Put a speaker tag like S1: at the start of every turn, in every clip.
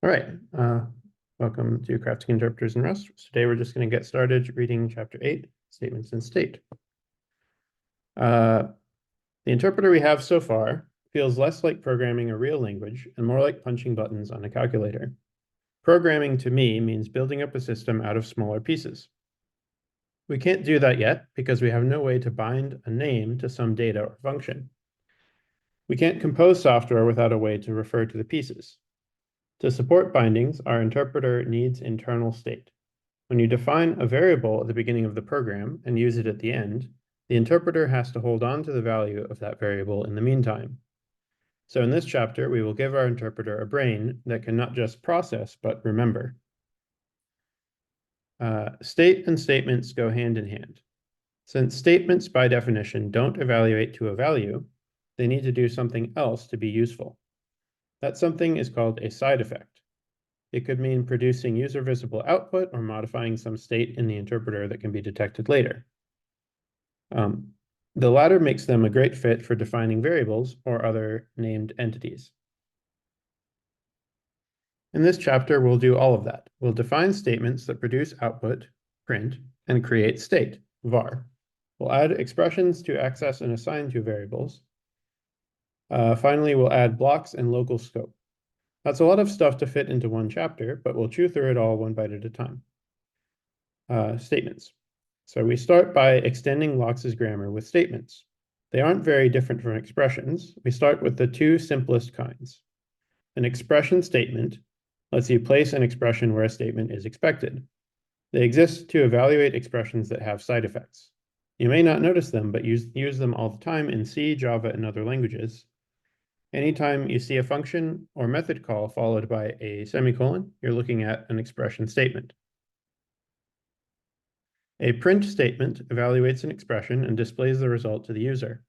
S1: All right, welcome to Crafting Interpreters in Rust. Today we're just going to get started reading Chapter 8, Statements in State. The interpreter we have so far feels less like programming a real language and more like punching buttons on a calculator. Programming to me means building up a system out of smaller pieces. We can't do that yet because we have no way to bind a name to some data or function. We can't compose software without a way to refer to the pieces. To support bindings, our interpreter needs internal state. When you define a variable at the beginning of the program and use it at the end, the interpreter has to hold on to the value of that variable in the meantime. So in this chapter, we will give our interpreter a brain that can not just process, but remember. State and statements go hand in hand. Since statements by definition don't evaluate to a value, they need to do something else to be useful. That something is called a side effect. It could mean producing user visible output or modifying some state in the interpreter that can be detected later. The latter makes them a great fit for defining variables or other named entities. In this chapter, we'll do all of that. We'll define statements that produce output, print, and create state, var. We'll add expressions to access and assign to variables. Finally, we'll add blocks and local scope. That's a lot of stuff to fit into one chapter, but we'll chew through it all one bite at a time. Statements. So we start by extending Lox's grammar with statements. They aren't very different from expressions. We start with the two simplest kinds. An expression statement lets you place an expression where a statement is expected. They exist to evaluate expressions that have side effects. You may not notice them, but use them all the time in C, Java, and other languages. Anytime you see a function or method call followed by a semicolon, you're looking at an expression statement. A print statement evaluates an expression and displays the result to the user.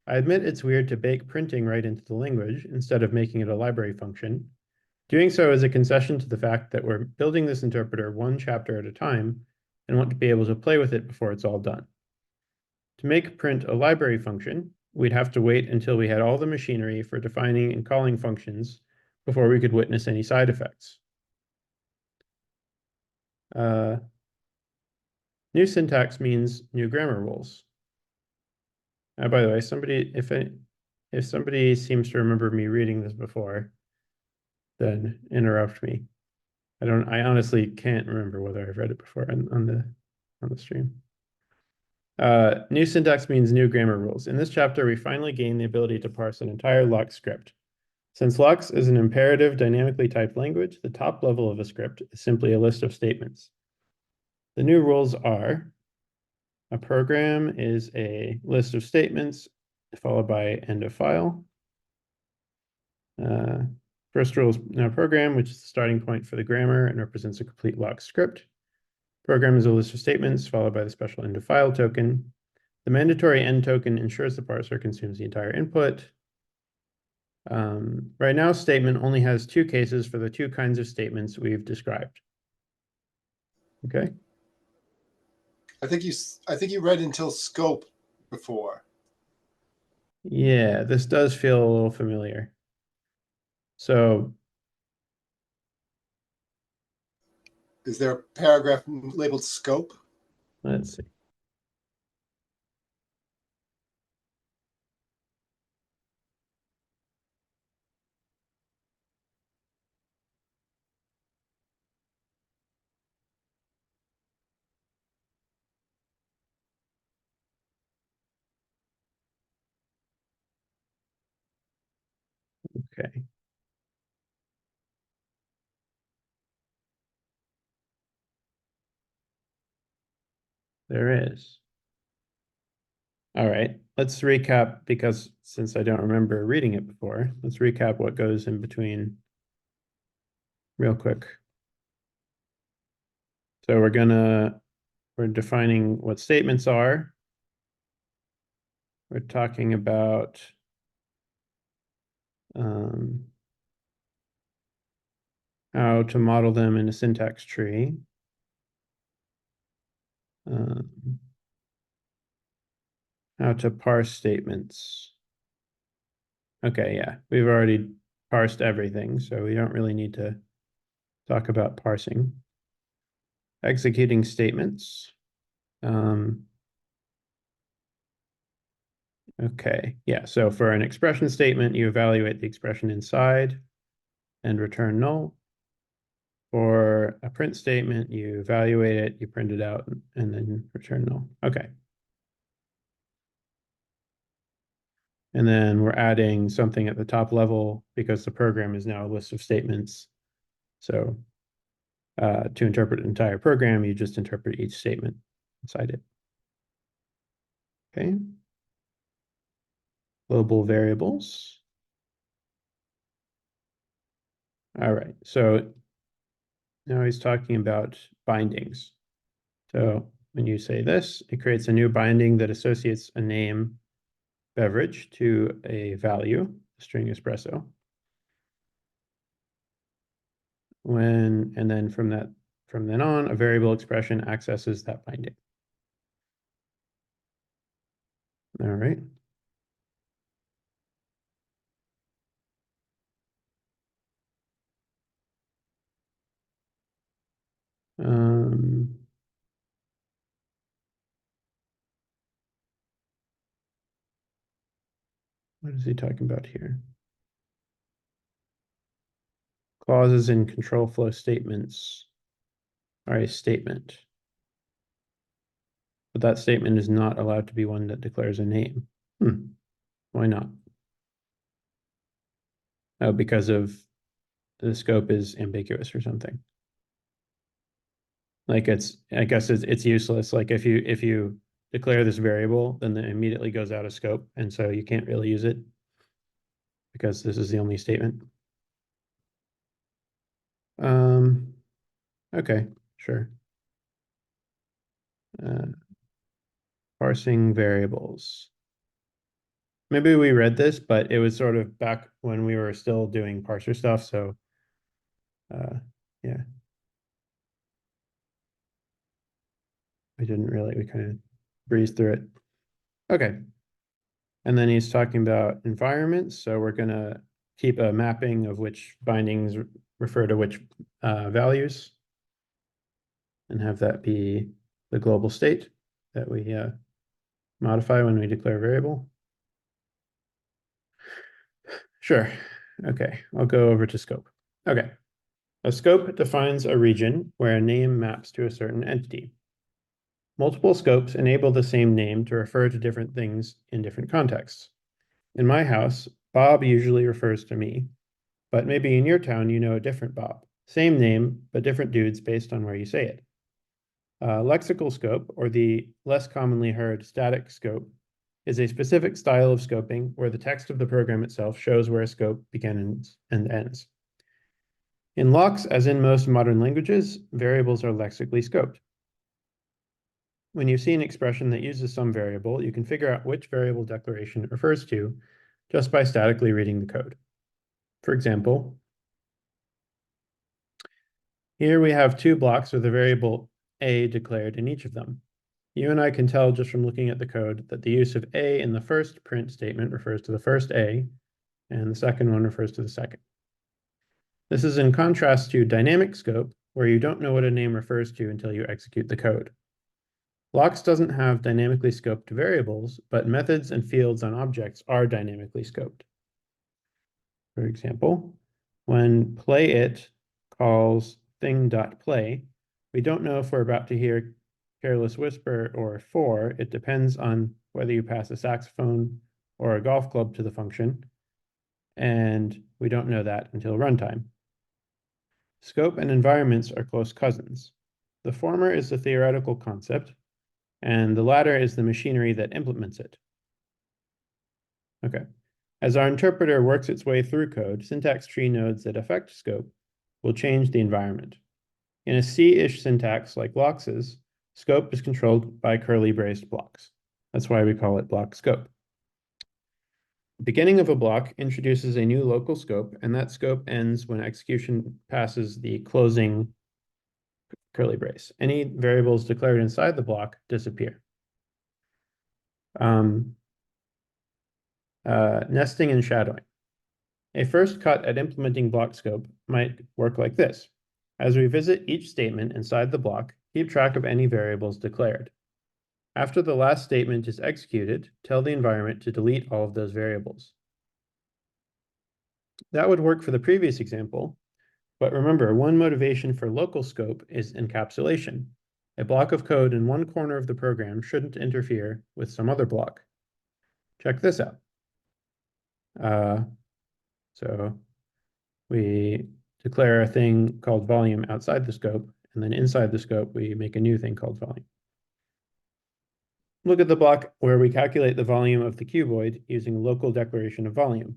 S1: I admit it's weird to bake printing right into the language instead of making it a library function. Doing so is a concession to the fact that we're building this interpreter one chapter at a time and want to be able to play with it before it's all done. To make print a library function, we'd have to wait until we had all the machinery for defining and calling functions before we could witness any side effects. New syntax means new grammar rules. By the way, if somebody seems to remember me reading this before, then interrupt me. I honestly can't remember whether I've read it before on the stream. New syntax means new grammar rules. In this chapter, we finally gain the ability to parse an entire Lux script. Since Lux is an imperative dynamically typed language, the top level of a script is simply a list of statements. The new rules are: a program is a list of statements followed by end of file. First rule is now program, which is the starting point for the grammar and represents a complete Lux script. Program is a list of statements followed by the special end of file token. The mandatory end token ensures the parser consumes the entire input. Right now, statement only has two cases for the two kinds of statements we've described. Okay.
S2: I think you read until scope before.
S1: Yeah, this does feel a little familiar. So
S2: Is there a paragraph labeled scope?
S1: let's see. Okay. There is. All right, let's recap, because since I don't remember reading it before, let's recap what goes in between real quick. So we're defining what statements are. We're talking about how to model them in a syntax tree. How to parse statements. Okay, yeah, we've already parsed everything, so we don't really need to talk about parsing. Executing statements. Okay, yeah, so for an expression statement, you evaluate the expression inside and return null. For a print statement, you evaluate it, you print it out, and then return null. Okay. And then we're adding something at the top level because the program is now a list of statements. So to interpret an entire program, you just interpret each statement inside it. Okay. Global variables. All right, so now he's talking about bindings. So when you say this, it creates a new binding that associates a name beverage to a value, string espresso. And then from then on, a variable expression accesses that binding. All right. What is he talking about here? Clauses in control flow statements are a statement. But that statement is not allowed to be one that declares a name. Why not? Oh, because of the scope is ambiguous or something. Like I guess it's useless. Like if you declare this variable, then it immediately goes out of scope, and so you can't really use it because this is the only statement. Okay, sure. Parsing variables. Maybe we read this, but it was sort of back when we were still doing parser stuff, so yeah. We kind of breezed through it. Okay. And then he's talking about environments. So we're going to keep a mapping of which bindings refer to which values and have that be the global state that we modify when we declare a variable. Sure. Okay, I'll go over to scope. Okay. A scope defines a region where a name maps to a certain entity. Multiple scopes enable the same name to refer to different things in different contexts. In my house, Bob usually refers to me, but maybe in your town you know a different Bob. Same name, but different dudes based on where you say it. Lexical scope, or the less commonly heard static scope, is a specific style of scoping where the text of the program itself shows where a scope begins and ends. In LOX, as in most modern languages, variables are lexically scoped. When you see an expression that uses some variable, you can figure out which variable declaration it refers to just by statically reading the code. For example, here we have two blocks with a variable a declared in each of them. You and I can tell just from looking at the code that the use of a in the first print statement refers to the first a, and the second one refers to the second. This is in contrast to dynamic scope, where you don't know what a name refers to until you execute the code. LOX doesn't have dynamically scoped variables, but methods and fields on objects are dynamically scoped. For example, when playIt calls thing.play, we don't know if we're about to hear Careless Whisper or for. It depends on whether you pass a saxophone or a golf club to the function, and we don't know that until runtime. Scope and environments are close cousins. The former is the theoretical concept, and the latter is the machinery that implements it. Okay. As our interpreter works its way through code, syntax tree nodes that affect scope will change the environment. In a C-ish syntax like LOX's, scope is controlled by curly braced blocks. That's why we call it block scope. The beginning of a block introduces a new local scope, and that scope ends when execution passes the closing curly brace. Any variables declared inside the block disappear. Nesting and shadowing. A first cut at implementing block scope might work like this. As we visit each statement inside the block, keep track of any variables declared. After the last statement is executed, tell the environment to delete all of those variables. That would work for the previous example, but remember, one motivation for local scope is encapsulation. A block of code in one corner of the program shouldn't interfere with some other block. Check this out. So we declare a thing called volume outside the scope, and then inside the scope, we make a new thing called volume. Look at the block where we calculate the volume of the cuboid using local declaration of volume.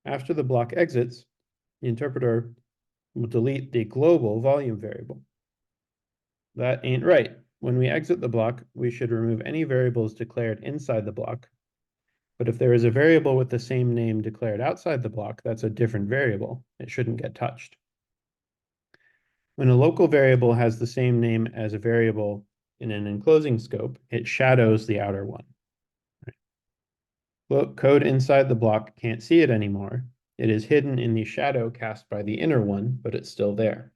S1: After the block exits, the interpreter will delete the global volume variable. That ain't right. When we exit the block, we should remove any variables declared inside the block. But if there is a variable with the same name declared outside the block, that's a different variable. It shouldn't get touched. When a local variable has the same name as a variable in an enclosing scope, it shadows the outer one. Look, code inside the block can't see it anymore. It is hidden in the shadow cast by the inner one, but it's still there.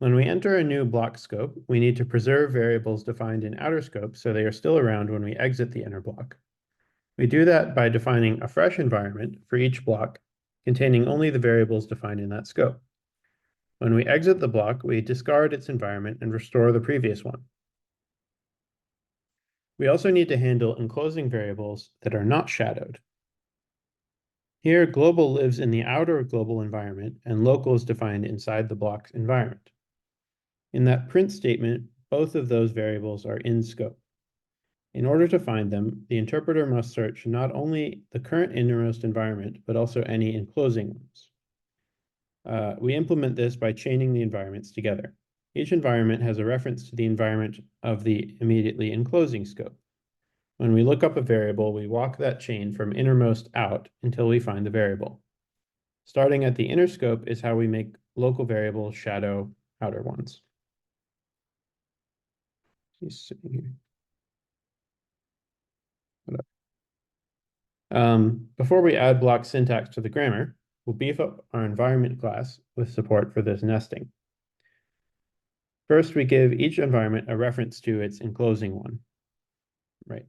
S1: When we enter a new block scope, we need to preserve variables defined in outer scope so they are still around when we exit the inner block. We do that by defining a fresh environment for each block containing only the variables defined in that scope. When we exit the block, we discard its environment and restore the previous one. We also need to handle enclosing variables that are not shadowed. Here, global lives in the outer global environment and local is defined inside the block's environment. In that print statement, both of those variables are in scope. In order to find them, the interpreter must search not only the current innermost environment, but also any enclosing ones. We implement this by chaining the environments together. Each environment has a reference to the environment of the immediately enclosing scope. When we look up a variable, we walk that chain from innermost out until we find the variable. Starting at the inner scope is how we make local variables shadow outer ones. He's sitting here. Before we add block syntax to the grammar, we'll beef up our environment class with support for this nesting. First, we give each environment a reference to its enclosing one, right?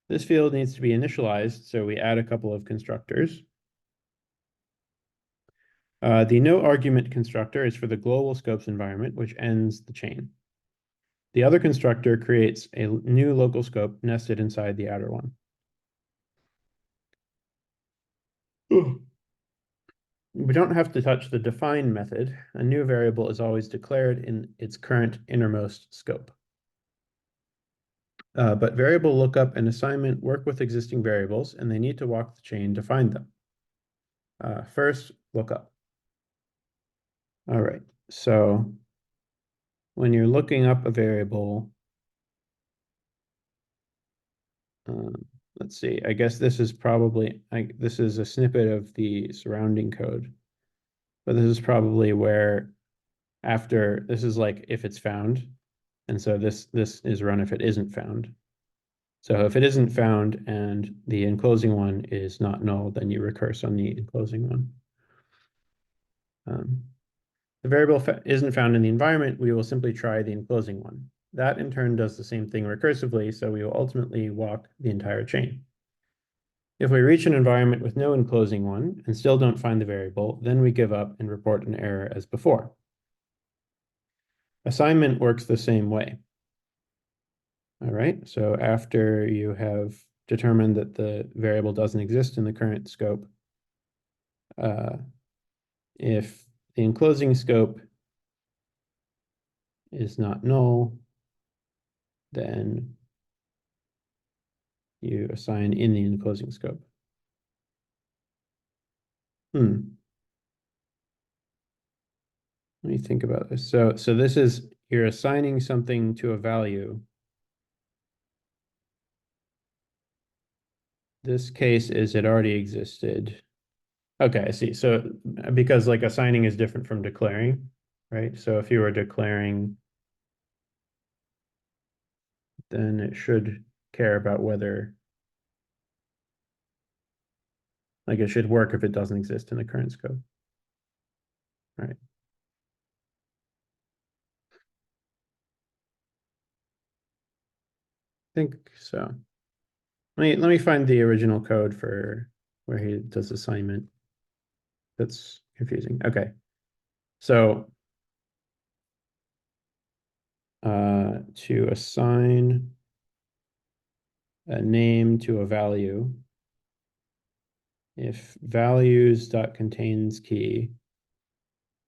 S1: This field needs to be initialized, so we add a couple of constructors. The no argument constructor is for the global scopes environment, which ends the chain. The other constructor creates a new local scope nested inside the outer one. We don't have to touch the define method. A new variable is always declared in its current innermost scope. But variable lookup and assignment work with existing variables, and they need to walk the chain to find them. First, lookup. All right, so when you're looking up a variable, let's see, I guess this is probably, this is a snippet of the surrounding code, but this is probably where after, this is like if it's found, and so this is run if it isn't found. So if it isn't found and the enclosing one is not null, then you recurse on the enclosing one. The variable isn't found in the environment, we will simply try the enclosing one. That in turn does the same thing recursively, so we will ultimately walk the entire chain. If we reach an environment with no enclosing one and still don't find the variable, then we give up and report an error as before. Assignment works the same way. All right, so after you have determined that the variable doesn't exist in the current scope, if the enclosing scope is not null, then you assign in the enclosing scope. Let me think about this. So this is, you're assigning something to a value. This case is it already existed. Okay, I see. So because like assigning is different from declaring, right? So if you were declaring, then it should care about whether Like it should work if it doesn't exist in the current scope. All right. I think so. Let me find the original code for where he does assignment. That's confusing. Okay. So to assign a name to a value, if values.contains key,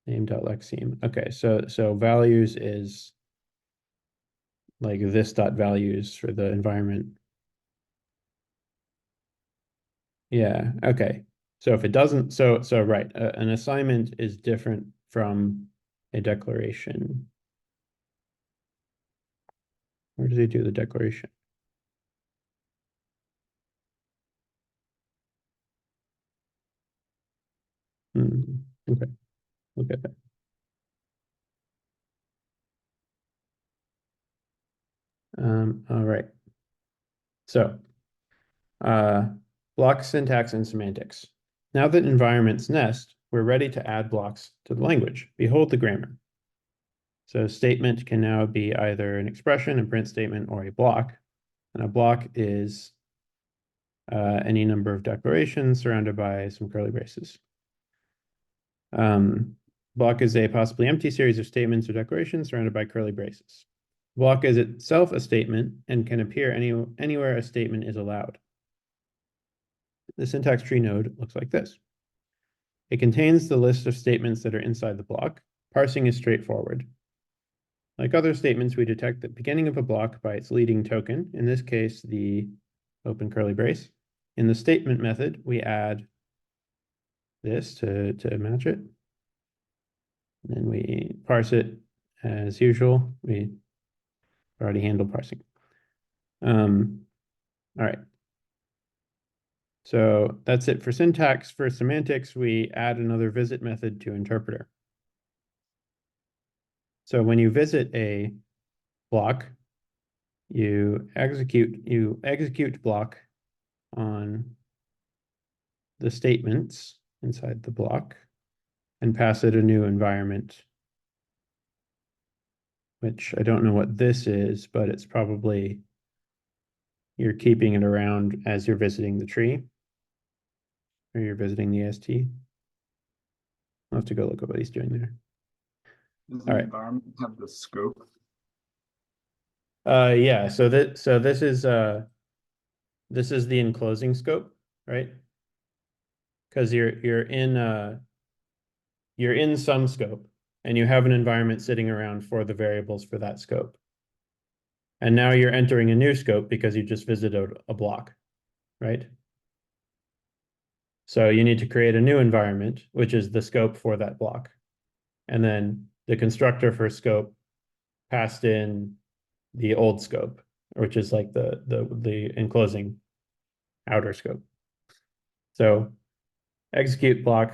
S1: name.lexeme. Okay, so values is like this dot values for the environment. Yeah, okay. So if it doesn't, so right, an assignment is different from a declaration. Where does he do the declaration? Okay, look at that. All right. So, block syntax and semantics. Now that environments nest, we're ready to add blocks to the language. Behold the grammar. So statement can now be either an expression, a print statement, or a block. And a block is any number of declarations surrounded by some curly braces. Block is a possibly empty series of statements or declarations surrounded by curly braces. Block is itself a statement and can appear anywhere a statement is allowed. The syntax tree node looks like this. It contains the list of statements that are inside the block. Parsing is straightforward. Like other statements, we detect the beginning of a block by its leading token, in this case, the open curly brace. In the statement method, we add this to match it. Then we parse it as usual. We already handled parsing. All right. So that's it for syntax. For semantics, we add another visit method to interpreter. So when you visit a block, you execute block on the statements inside the block and pass it a new environment, which I don't know what this is, but it's probably you're keeping it around as you're visiting the tree or you're visiting the ST. I'll have to go look at what he's doing there.
S3: Does
S1: All
S3: the
S1: right.
S3: environment have the scope?
S1: Yeah, so this is the enclosing scope, right? Because you're in some scope and you have an environment sitting around for the variables for that scope. And now you're entering a new scope because you just visited a block, right? So you need to create a new environment, which is the scope for that block. And then the constructor for scope passed in the old scope, which is like the enclosing outer scope. So execute block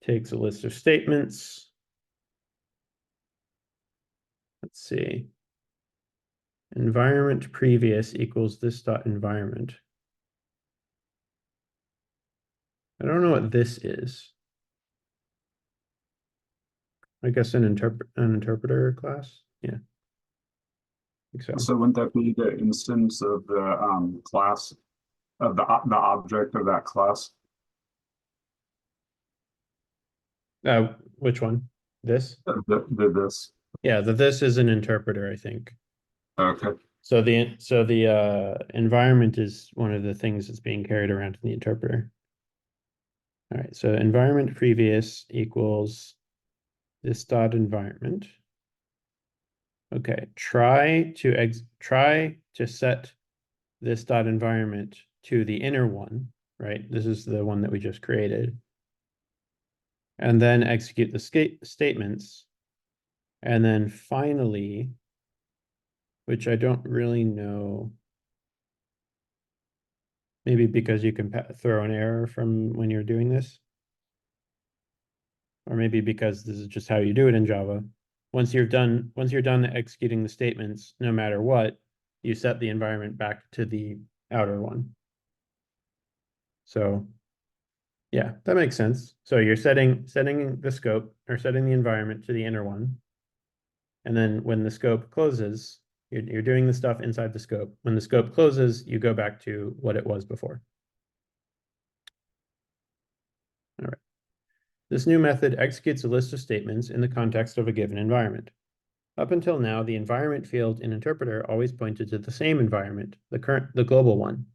S1: takes a list of statements. Let's see. Environment previous equals this dot environment. I don't know what this is. I guess an interpreter class. Yeah. I think so.
S3: So wouldn't that be the instance of the class of the object of that class?
S1: Which one? This?
S3: This.
S1: Yeah, this is an interpreter, I think.
S3: Okay.
S1: So the environment is one of the things that's being carried around in the interpreter. All right, so environment previous equals this dot environment. Okay, try to set this dot environment to the inner one, right? This is the one that we just created. And then execute the statements. And then finally, which I don't really know, maybe because you can throw an error from when you're doing this, or maybe because this is just how you do it in Java. Once you're done executing the statements, no matter what, you set the environment back to the outer one. So yeah, that makes sense. So you're setting the scope or setting the environment to the inner one. And then when the scope closes, you're doing the stuff inside the scope. When the scope closes, you go back to what it was before. All right. This new method executes a list of statements in the context of a given environment. Up until now, the environment field in interpreter always pointed to the same environment, the global one.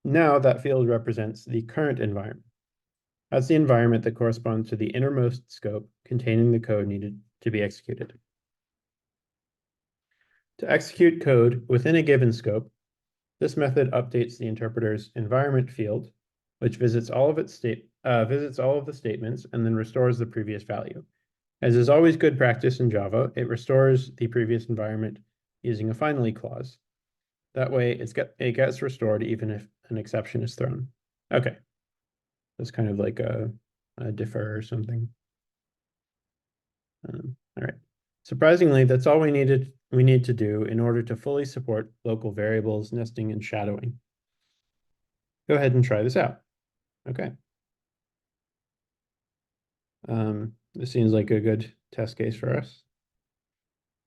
S1: Now that field represents the current environment. That's the environment that corresponds to the innermost scope containing the code needed to be executed. To execute code within a given scope, this method updates the interpreter's environment field, which visits all of the statements and then restores the previous value. As is always good practice in Java, it restores the previous environment using a finally clause. That way it gets restored even if an exception is thrown. Okay. That's kind of like a differ or something. All right. Surprisingly, that's all we need to do in order to fully support local variables, nesting, and shadowing. Go ahead and try this out. Okay. This seems like a good test case for us.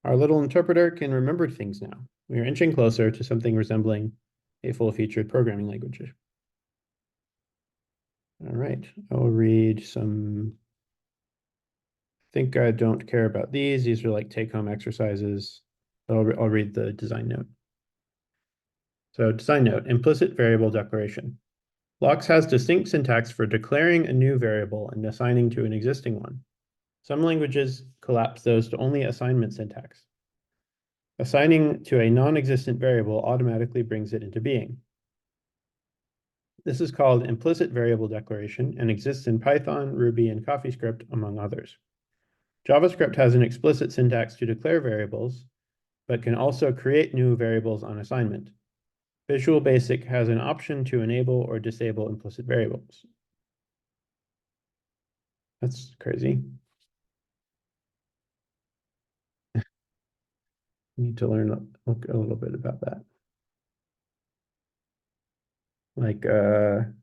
S1: Our little interpreter can remember things now. We are inching closer to something resembling a full-featured programming language. All right, I'll read some. I think I don't care about these. These are like take-home exercises. I'll read the design note. So design note, implicit variable declaration. Blocks has distinct syntax for declaring a new variable and assigning to an existing one. Some languages collapse those to only assignment syntax. Assigning to a non-existent variable automatically brings it into being. This is called implicit variable declaration and exists in Python, Ruby, and CoffeeScript, among others. JavaScript has an explicit syntax to declare variables, but can also create new variables on assignment. Visual Basic has an option to enable or disable implicit variables. That's crazy. Need to learn a little bit about that. Like an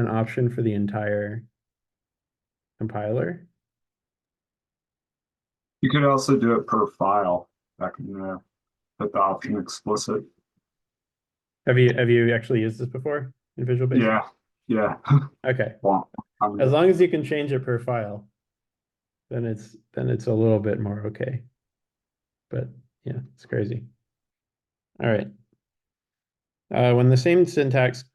S1: option for the entire compiler.
S3: You could also do it per file. That can put the option explicit.
S1: Have you actually used this before in Visual Basic?
S3: Yeah.
S1: Okay.
S3: Well,
S1: as long as you can change it per file, then it's a little bit more okay. But yeah, it's crazy. All right. When the same syntax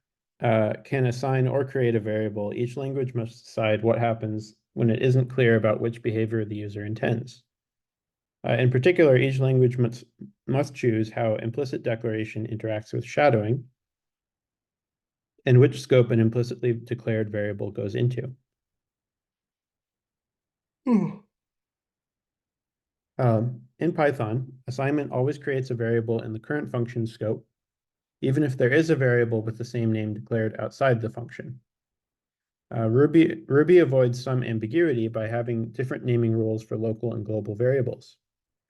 S1: can assign or create a variable, each language must decide what happens when it isn't clear about which behavior the user intends. In particular, each language must choose how implicit declaration interacts with shadowing and which scope an implicitly declared variable goes into. In Python, assignment always creates a variable in the current function scope, even if there is a variable with the same name declared outside the function. Ruby avoids some ambiguity by having different naming rules for local and global variables.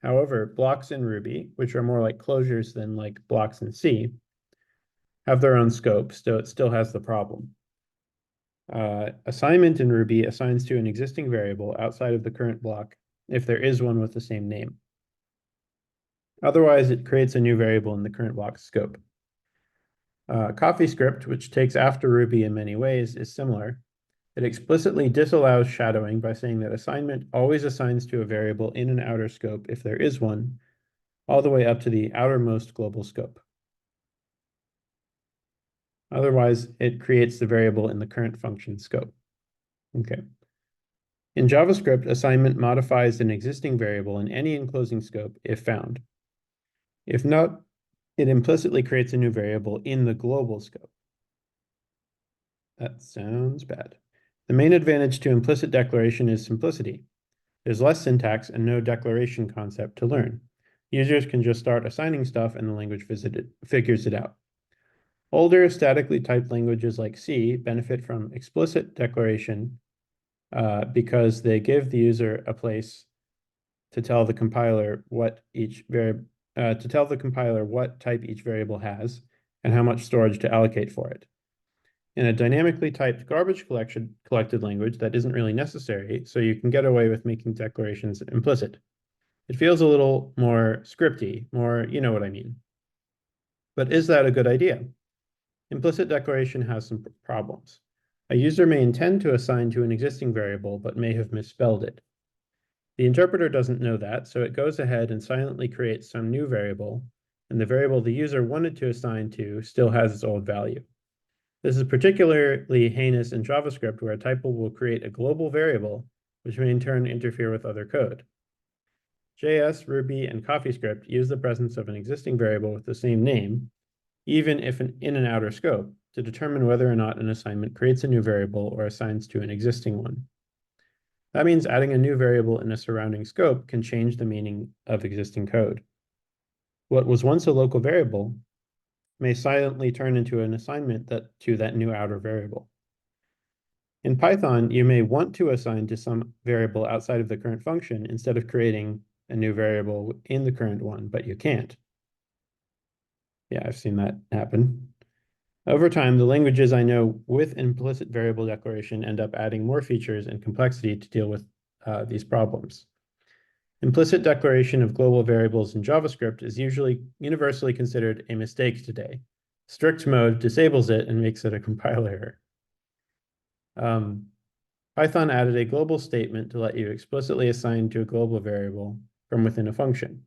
S1: However, blocks in Ruby, which are more like closures than like blocks in C, have their own scope, so it still has the problem. Assignment in Ruby assigns to an existing variable outside of the current block if there is one with the same name. Otherwise, it creates a new variable in the current block's scope. CoffeeScript, which takes after Ruby in many ways, is similar. It explicitly disallows shadowing by saying that assignment always assigns to a variable in an outer scope if there is one, all the way up to the outermost global scope. Otherwise, it creates the variable in the current function scope. Okay. In JavaScript, assignment modifies an existing variable in any enclosing scope if found. If not, it implicitly creates a new variable in the global scope. That sounds bad. The main advantage to implicit declaration is simplicity. There's less syntax and no declaration concept to learn. Users can just start assigning stuff and the language figures it out. Older statically typed languages like C benefit from explicit declaration because they give the user a place to tell the compiler what each to tell the compiler what type each variable has and how much storage to allocate for it. In a dynamically typed garbage collected language, that isn't really necessary, so you can get away with making declarations implicit. It feels a little more scripty, more, you know what I mean. But is that a good idea? Implicit declaration has some problems. A user may intend to assign to an existing variable, but may have misspelled it. The interpreter doesn't know that, so it goes ahead and silently creates some new variable, and the variable the user wanted to assign to still has its old value. This is particularly heinous in JavaScript, where a typo will create a global variable, which may in turn interfere with other code. JS, Ruby, and CoffeeScript use the presence of an existing variable with the same name, even if in an outer scope, to determine whether or not an assignment creates a new variable or assigns to an existing one. That means adding a new variable in a surrounding scope can change the meaning of existing code. What was once a local variable may silently turn into an assignment to that new outer variable. In Python, you may want to assign to some variable outside of the current function instead of creating a new variable in the current one, but you can't. Yeah, I've seen that happen. Over time, the languages I know with implicit variable declaration end up adding more features and complexity to deal with these problems. Implicit declaration of global variables in JavaScript is universally considered a mistake today. Strict mode disables it and makes it a compiler error. Python added a global statement to let you explicitly assign to a global variable from within a function.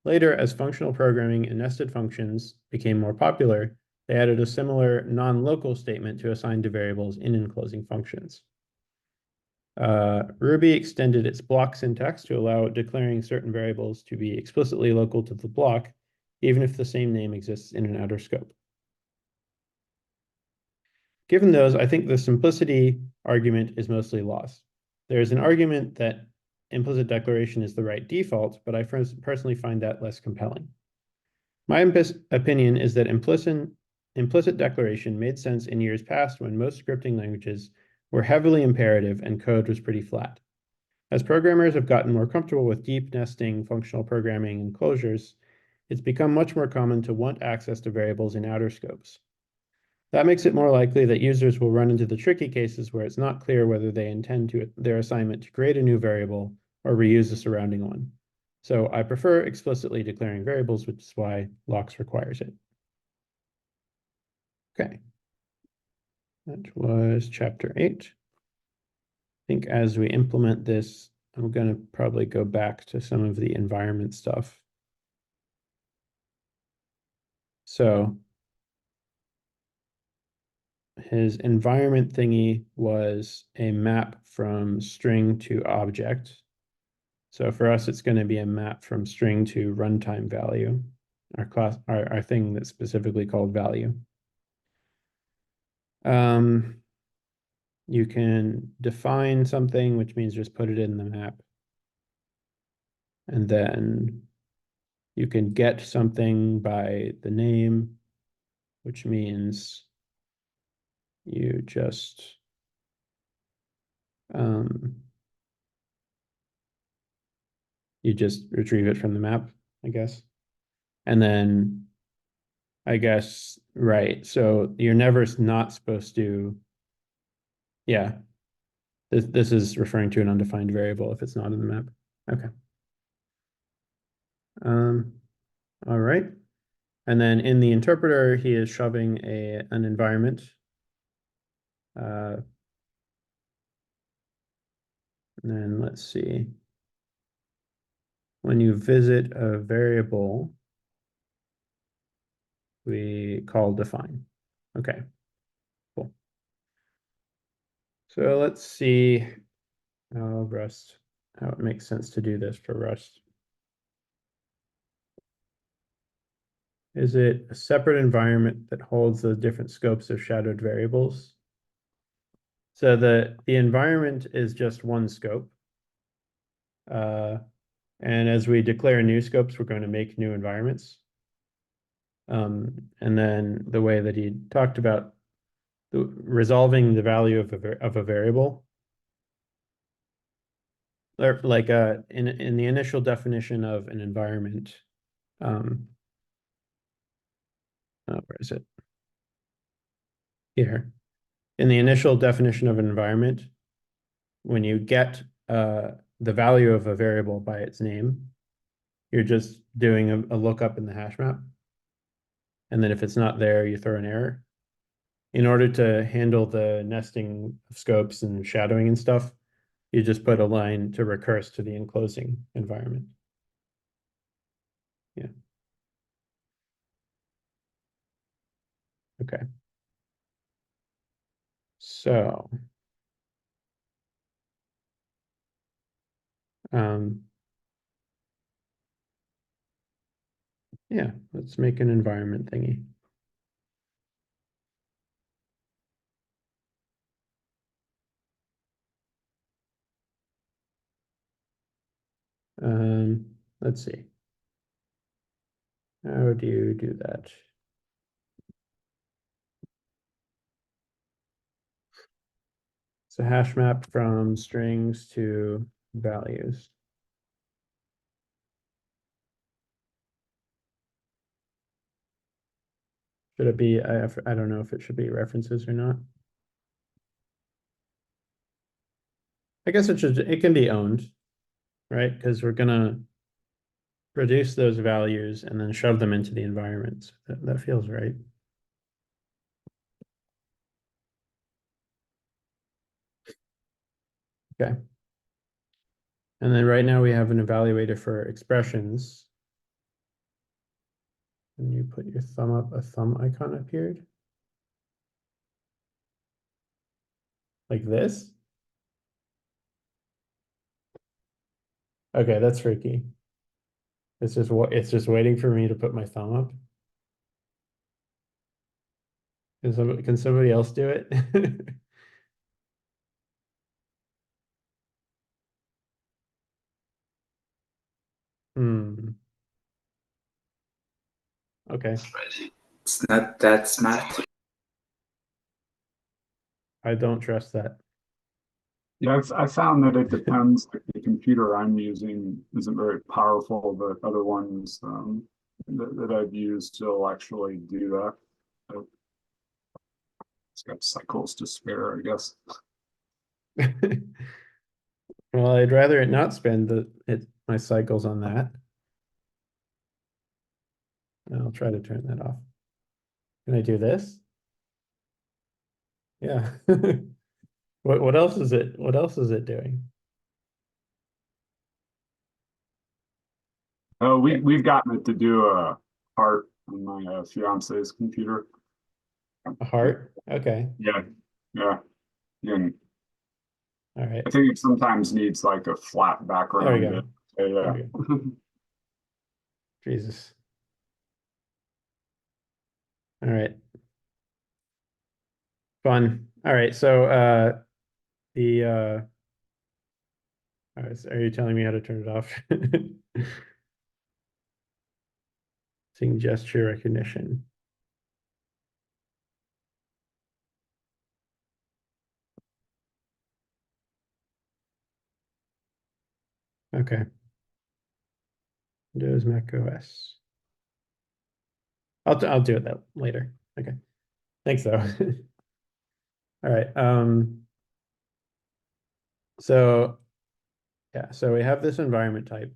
S1: Later, as functional programming and nested functions became more popular, they added a similar non-local statement to assign to variables in enclosing functions. Ruby extended its block syntax to allow declaring certain variables to be explicitly local to the block, even if the same name exists in an outer scope. Given those, I think the simplicity argument is mostly lost. There's an argument that implicit declaration is the right default, but I personally find that less compelling. My opinion is that implicit declaration made sense in years past when most scripting languages were heavily imperative and code was pretty flat. As programmers have gotten more comfortable with deep nesting, functional programming, and closures, it's become much more common to want access to variables in outer scopes. That makes it more likely that users will run into the tricky cases where it's not clear whether they intend their assignment to create a new variable or reuse the surrounding one. So I prefer explicitly declaring variables, which is why LOX requires it. Okay. That was chapter 8. I think as we implement this, I'm going to probably go back to some of the environment stuff. So his environment thingy was a map from string to object. So for us, it's going to be a map from string to runtime value, our thing that's specifically called value. You can define something, which means just put it in the map. And then you can get something by the name, which means you just retrieve it from the map, I guess. And then I guess, right, so you're never not supposed to, yeah, this is referring to an undefined variable if it's not in the map. Okay. All right. And then in the interpreter, he is shoving an environment. And then let's see. When you visit a variable, we call define. Okay, cool. So let's see how it makes sense to do this for Rust. Is it a separate environment that holds the different scopes of shadowed variables? So the environment is just one scope. And as we declare new scopes, we're going to make new environments. And then the way that he talked about resolving the value of a variable, or like in the initial definition of an environment, Um, where is it? Here. In the initial definition of an environment, when you get the value of a variable by its name, you're just doing a lookup in the hash map. And then if it's not there, you throw an error. In order to handle the nesting of scopes and shadowing and stuff, you just put a line to recurse to the enclosing environment. Yeah. Okay. So, yeah, let's make an environment thingy. Let's see. How do you do that? So hash map from strings to values. Should it be, I don't know if it should be references or not. I guess it can be owned, right? Because we're gonna reduce those values and then shove them into the environments. That feels right. Okay. And then right now we have an evaluator for expressions. And you put your thumb up, a thumb icon appeared. Like this? Okay, that's freaky. It's just waiting for me to put my thumb up. Can somebody else do it? Hmm. Okay.
S4: It's not that smart.
S1: I don't trust that.
S3: Yeah, I found that it depends. Like the computer I'm using isn't very powerful, but other ones that I've used will actually do that. So it's got cycles to spare, I guess.
S1: Well, I'd rather it not spend my cycles on that. I'll try to turn that off. Can I do this? Yeah. What else is it? What else is it doing?
S3: Oh, we've gotten it to do a heart on my fiance's computer.
S1: A heart? Okay.
S3: Yeah, yeah. And
S1: All right.
S3: I think it sometimes needs like a flat background.
S1: There we go.
S3: Yeah.
S1: There we Jesus. All right. Fun. All right. So all right, so are you telling me how to turn it off? Seeing gesture recognition. Okay. Windows, Mac OS. I'll do it that later. Okay. Thanks though. All right. So yeah, so we have this environment type.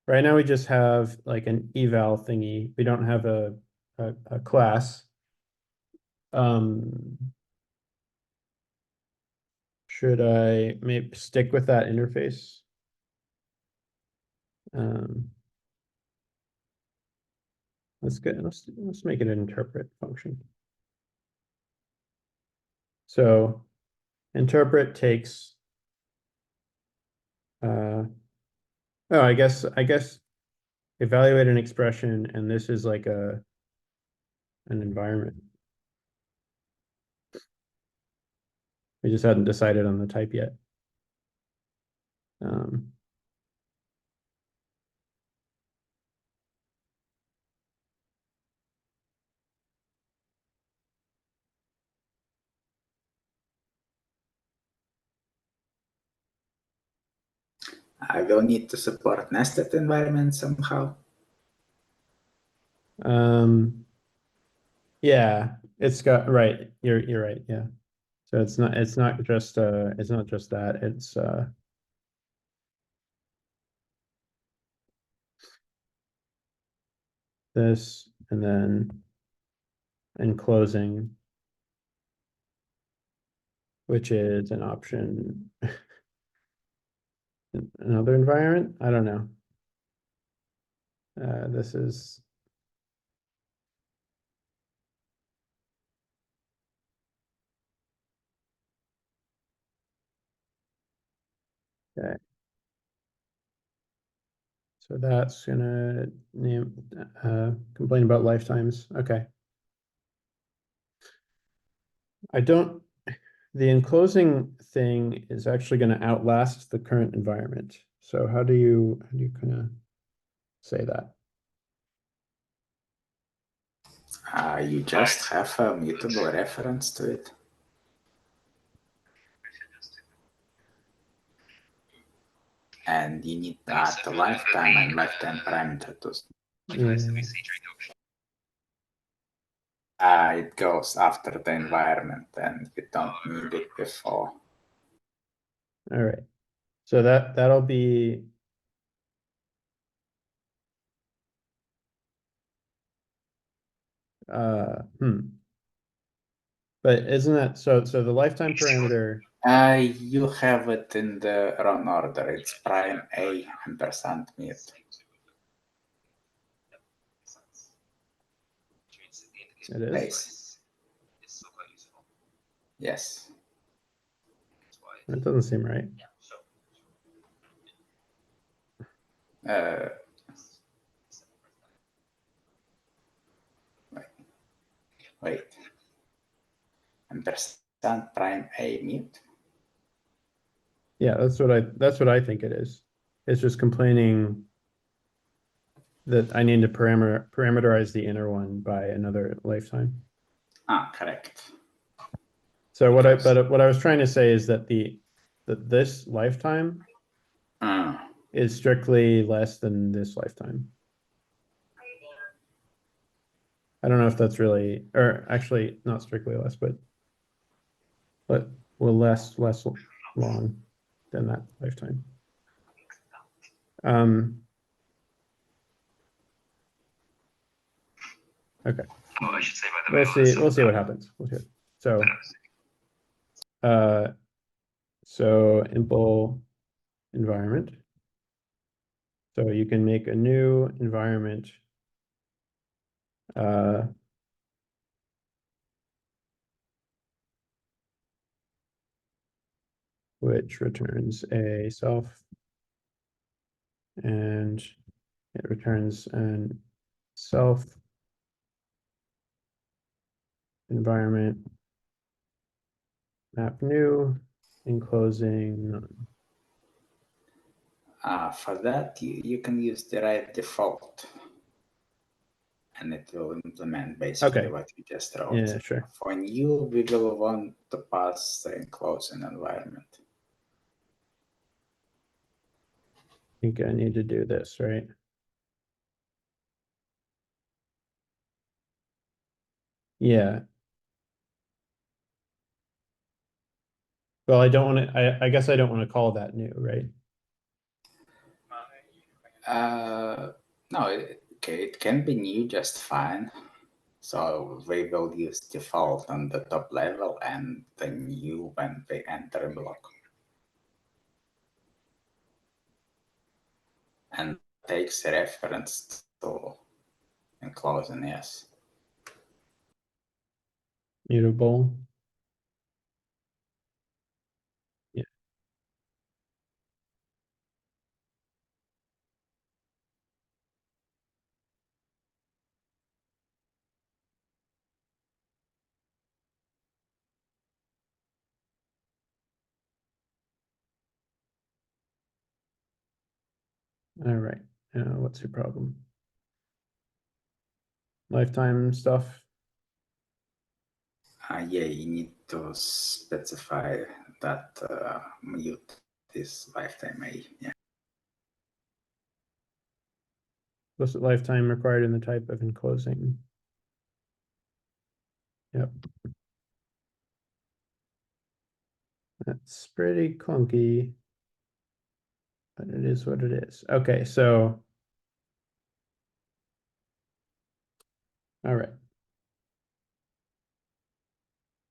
S1: Right now we just have like an eval thingy. We don't have a class. Should I maybe stick with that interface? Let's make it an interpret function. So interpret takes oh, I guess evaluate an expression, and this is like an environment. We just hadn't decided on the type yet.
S4: I will need to support nested environments somehow.
S1: Yeah, it's got, right, you're right, yeah. So it's not just that, it's this and then enclosing, which is an option. Another environment? I don't know. This is okay. So that's gonna name complain about lifetimes. Okay. I don't, the enclosing thing is actually gonna outlast the current environment. So how do you kind of say that?
S4: You just have a mutable reference to it. And you need to add the lifetime and lifetime parameter to.
S1: Yeah.
S4: It goes after the environment and you don't need it before.
S1: All right. So that'll be but isn't that so the lifetime parameter?
S4: You have it in the wrong order. It's prime A ampersand mute.
S1: It is?
S4: Base. Yes.
S1: That doesn't seem right.
S4: Wait. Ampersand prime A mute.
S1: Yeah, that's what I think it is. It's just complaining that I need to parameterize the inner one by another lifetime.
S4: Correct.
S1: So what I was trying to say is that this lifetime is strictly less than this lifetime. I don't know if that's really, or actually not strictly less, but less long than that lifetime. Okay.
S5: Oh, I should say, by the way,
S1: We'll see what happens. So so impl environment. So you can make a new environment which returns a self, and it returns an self environment map new enclosing none.
S4: For that, you can use derived default. And it will implement basically what you just wrote.
S1: Yeah, sure.
S4: For new, we will want to pass the enclosing environment.
S1: I think I need to do this, right? Yeah. Well, I don't want to, I guess I don't want to call that new, right?
S4: No, okay, it can be new just fine. So we will use default on the top level and the new when we enter a block. And takes a reference to enclosing, yes.
S1: Mutable. Yeah. All right. What's your problem? Lifetime stuff.
S4: Yeah, you need to specify that mute this lifetime A. Yeah.
S1: Explicit lifetime required in the type of enclosing. Yep. That's pretty clunky. But it is what it is. Okay, so. All right.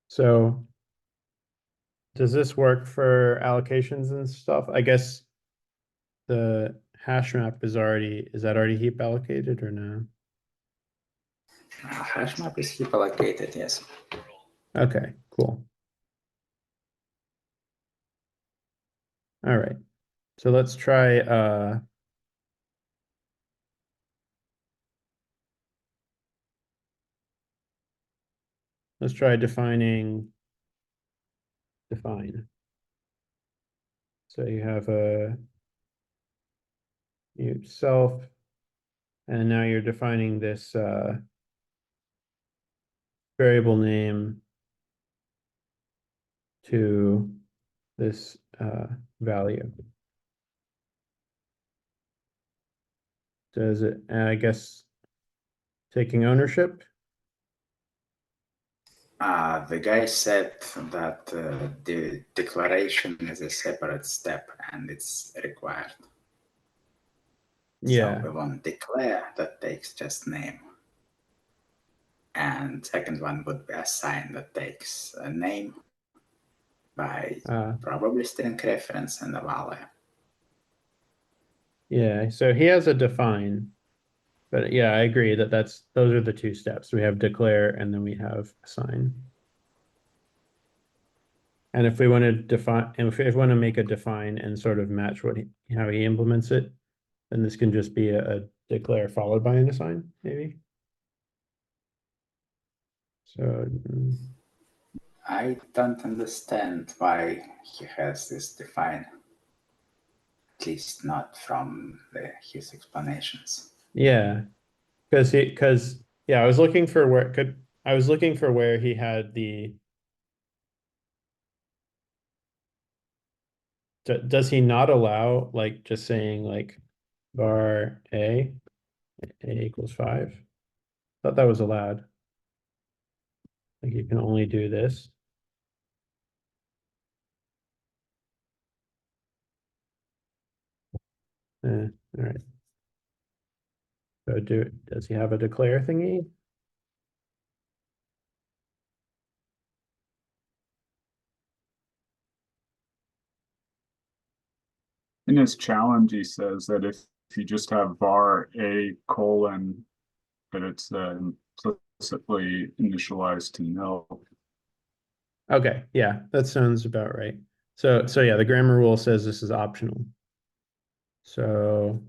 S1: So. Does this work for allocations and stuff? I guess the hash map is that already heap allocated or no?
S4: Hash map is heap allocated, yes.
S1: Okay, cool. All right. So let's try defining define. So you have a self, and now you're defining this variable name to this value. Does it, I guess, taking ownership?
S4: The guy said that the declaration is a separate step and it's required.
S1: Yeah.
S4: So we want declare that takes just name. And second one would be assign that takes a name by probably string reference and a value.
S1: Yeah, so he has a define. But yeah, I agree that those are the two steps. We have declare and then we have assign. And if we want to define, and if we want to make a define and sort of match how he implements it, then this can just be a declare followed by an assign, maybe. So
S4: I don't understand why he has this define, at least not from his explanations.
S1: yeah, because yeah, I was looking for where he had the. Does he not allow like just saying like var a equals 5? Thought that was allowed. Like you can only do this. All right. So does he have a declare thingy?
S3: In his challenge, he says that if you just have var a colon, that it's implicitly initialized to null.
S1: Okay, yeah, that sounds about right. So yeah, the grammar rule says this is optional. So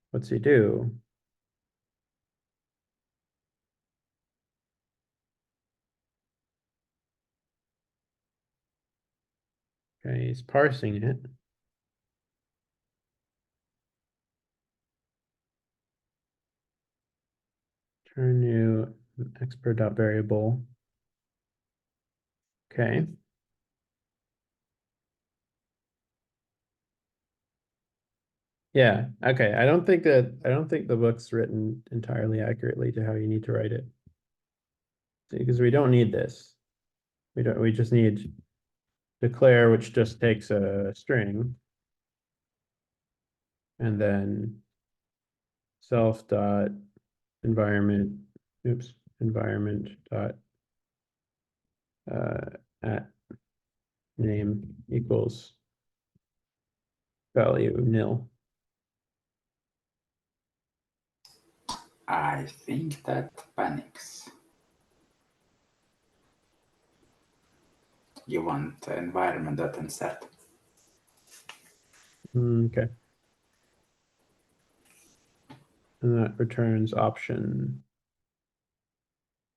S1: what's he do? Okay, he's parsing it. Turn new expert.variable. Okay. Yeah, okay. I don't think the book's written entirely accurately to how you need to write it. Because we don't need this. We just need declare, which just takes a string. And then self dot environment, environment dot at name equals value nil.
S4: I think that panics. You want environment.insert.
S1: Okay. And that returns option.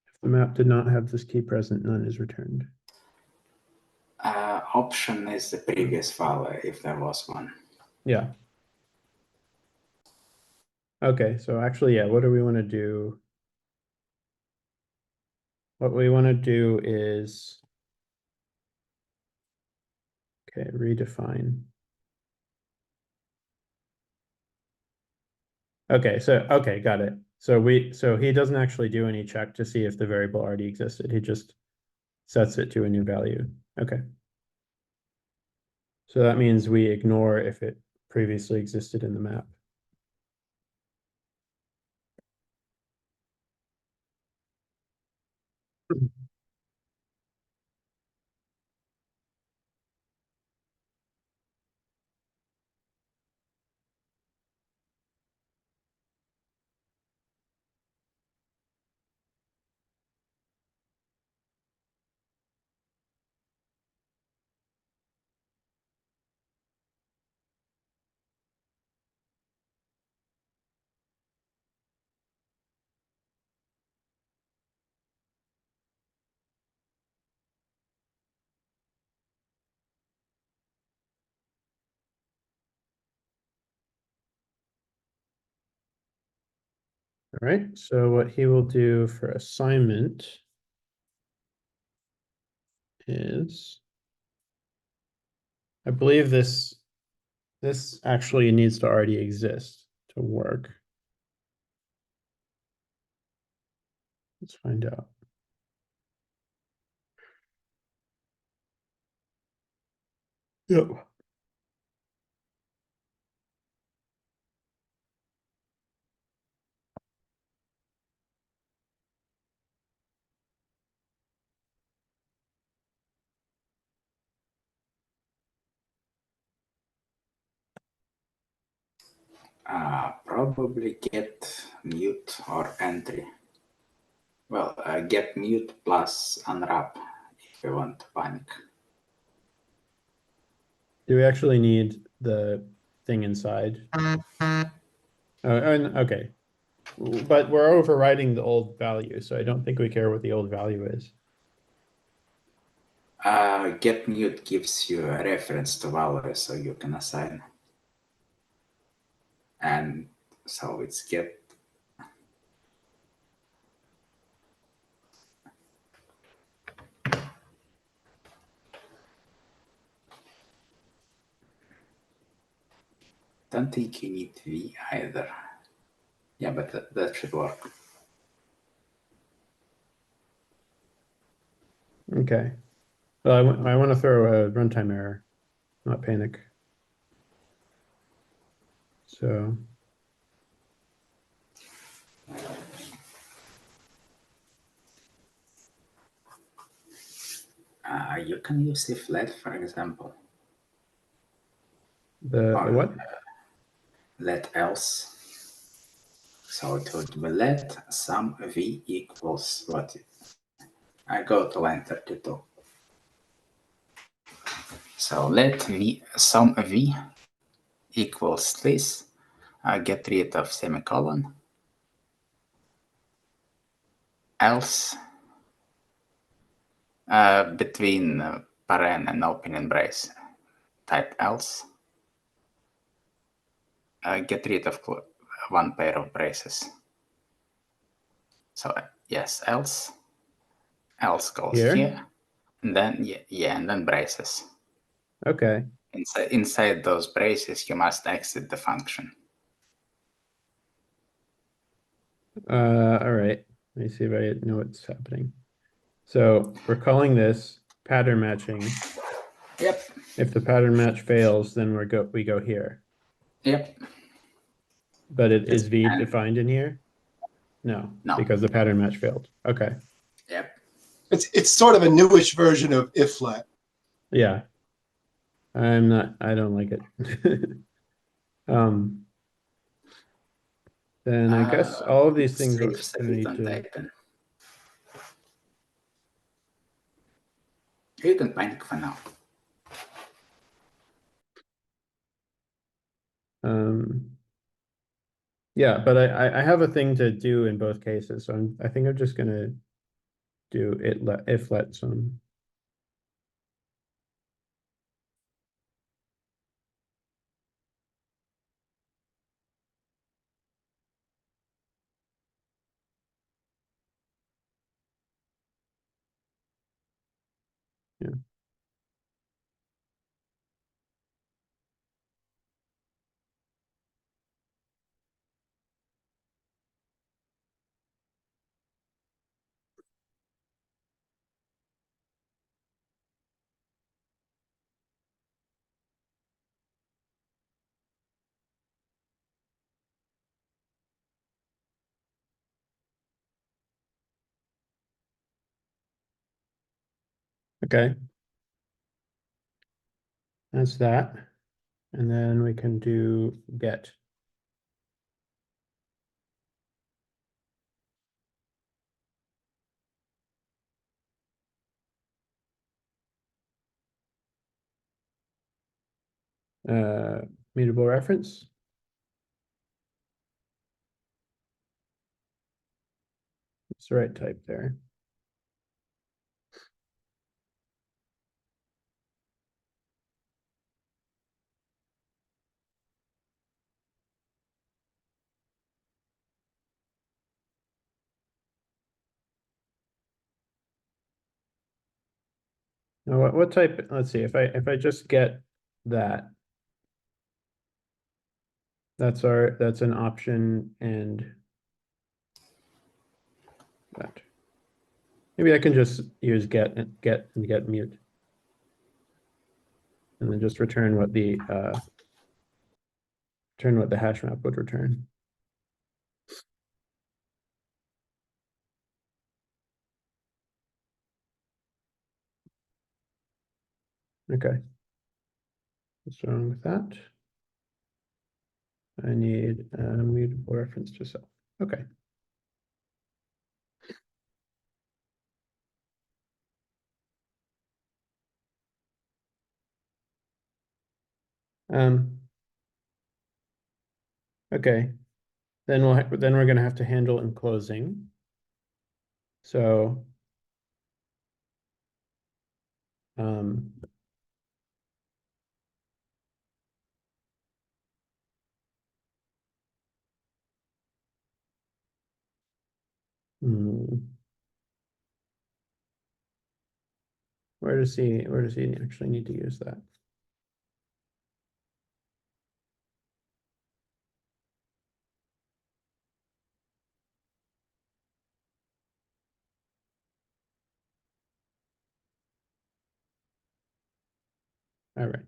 S1: If the map did not have this key present, none is returned.
S4: Option is the previous value if there was one.
S1: Yeah. Okay, so actually, yeah, what do we want to do? What we want to do is, okay, redefine. Okay, okay, got it. So he doesn't actually do any check to see if the variable already existed. He just sets it to a new value. Okay. So that means we ignore if it previously existed in the map. All right, so what he will do for assignment is, I believe this actually needs to already exist to work. Let's find out. Yep.
S4: Probably get mute or entry. Well, get mute plus unwrap if you want to panic.
S1: Do we actually need the thing inside? Okay. But we're overriding the old value, so I don't think we care what the old value is.
S4: Get mute gives you a reference to value so you can assign. And so it's get. Don't think you need V either. Yeah, but that should work.
S1: Okay. Well, I want to throw a runtime error, not panic. So
S4: You can use if let, for example.
S1: the what?
S4: Let else. So it would be let sum v equals what? I go to line 32. So let v sum v equals this. I get rid of semicolon. Else between paren and opening brace, type else. Get rid of one pair of braces. So yes, else goes here, and then and then braces.
S1: Okay.
S4: Inside those braces, you must exit the function.
S1: All right. Let me see if I know what's happening. So we're calling this pattern matching.
S4: Yep.
S1: If the pattern match fails, then we go here.
S4: Yep.
S1: But is V defined in here? No, because the pattern match failed. Okay.
S4: Yep.
S2: It's sort of a newish version of if let.
S1: Yeah. I don't like it. Then I guess all of these things are gonna need to.
S4: You can panic for now.
S1: Yeah, but I have a thing to do in both cases, so I think I'm just gonna do if let sum. Yeah. Okay. That's that. And then we can do get. Mutable reference. It's the right type there. Now what type, let's see, if I just get that. That's an option and that. Maybe I can just use get and get mute. And then just return what the hash map would return. Okay. What's wrong with that? I need a mutable reference to self. Okay. Okay. Then we're gonna have to handle enclosing. So hmm. Where does he actually need to use that? All right.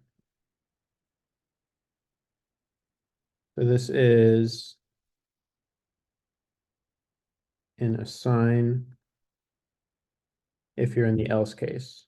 S1: So this is in assign if you're in the else case.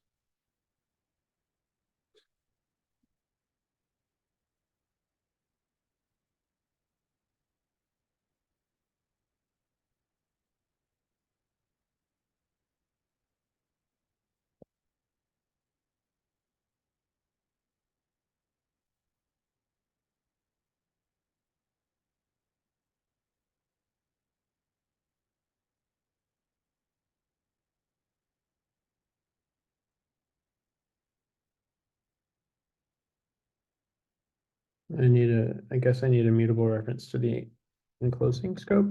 S1: I guess I need a mutable reference to the enclosing scope.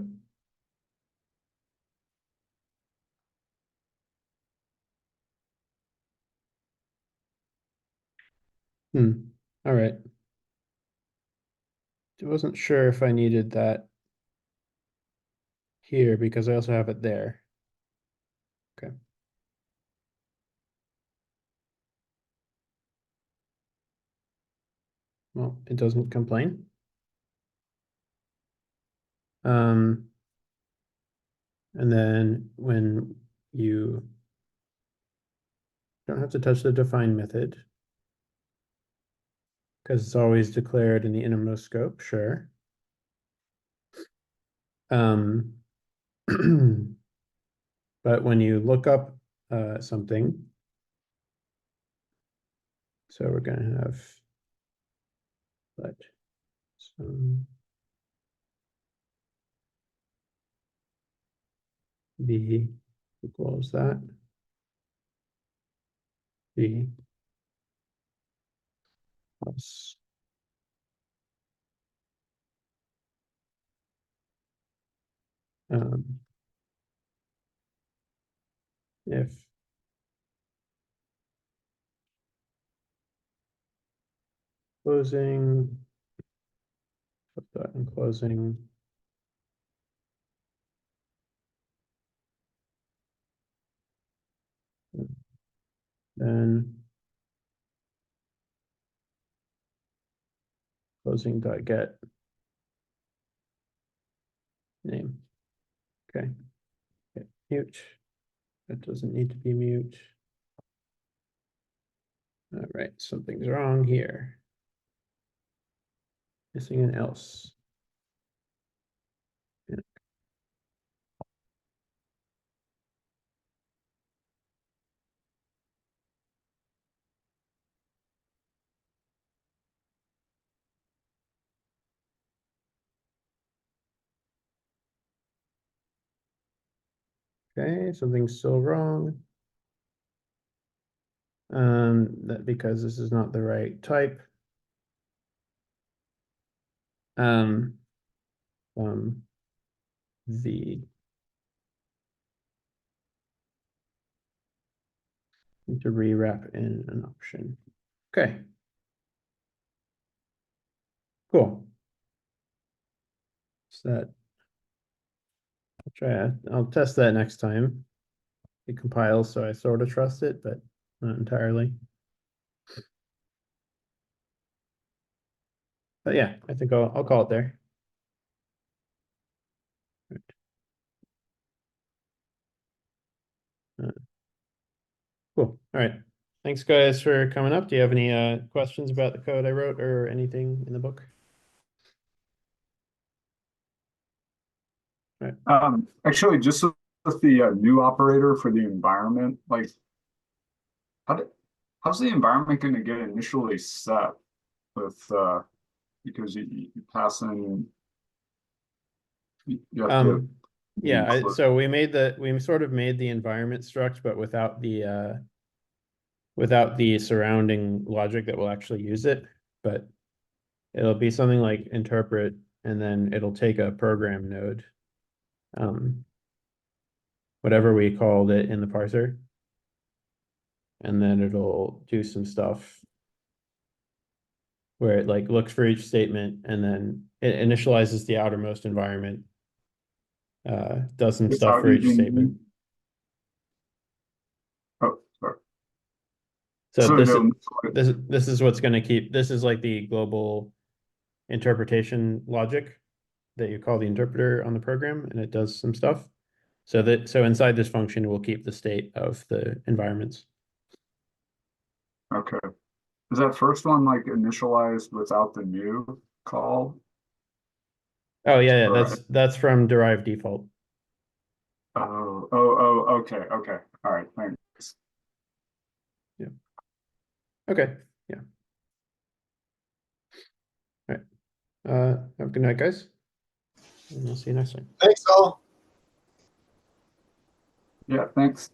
S1: All right. I wasn't sure if I needed that here because I also have it there. Okay. Well, it doesn't complain. And then when you don't have to touch the define method because it's always declared in the innermost scope, sure. But when you look up something, so we're gonna have let some b equals that b plus if closing, put that in closing. Then closing dot get name. Okay. Mute. That doesn't need to be mute. All right, something's wrong here. Missing an else. Yeah. Okay, something's still wrong. That because this is not the right type. Um, V. Need to rewrap in an option. Okay. Cool. So that I'll test that next time. It compiles, so I sort of trust it, but not entirely. But yeah, I think I'll call it there. Cool. All right. Thanks, guys, for coming up. Do you have any questions about the code I wrote or anything in the book?
S3: Actually, just with the new operator for the environment, like how's the environment going to get initially set with because you pass in you have to
S1: Yeah,
S3: include-
S1: so we sort of made the environment struct, but without the surrounding logic that will actually use it. But it'll be something like interpret, and then it'll take a program node. Whatever we called it in the parser. And then it'll do some stuff where it like looks for each statement and then it initializes the outermost environment. Does some stuff for each statement.
S3: Oh, sorry.
S1: So
S3: no,
S1: this is what's going to keep, this is like the global interpretation logic that you call the interpreter on the program, and it does some stuff. So inside this function, we'll keep the state of the environments.
S3: okay. Is that first one like initialized without the new call?
S1: Oh yeah,
S3: Right.
S1: that's from derived default.
S3: Okay. All right, thanks.
S1: Okay, yeah. All right. Have a good night, guys. And we'll see you next time.
S2: Thanks all.
S3: Yeah, thanks.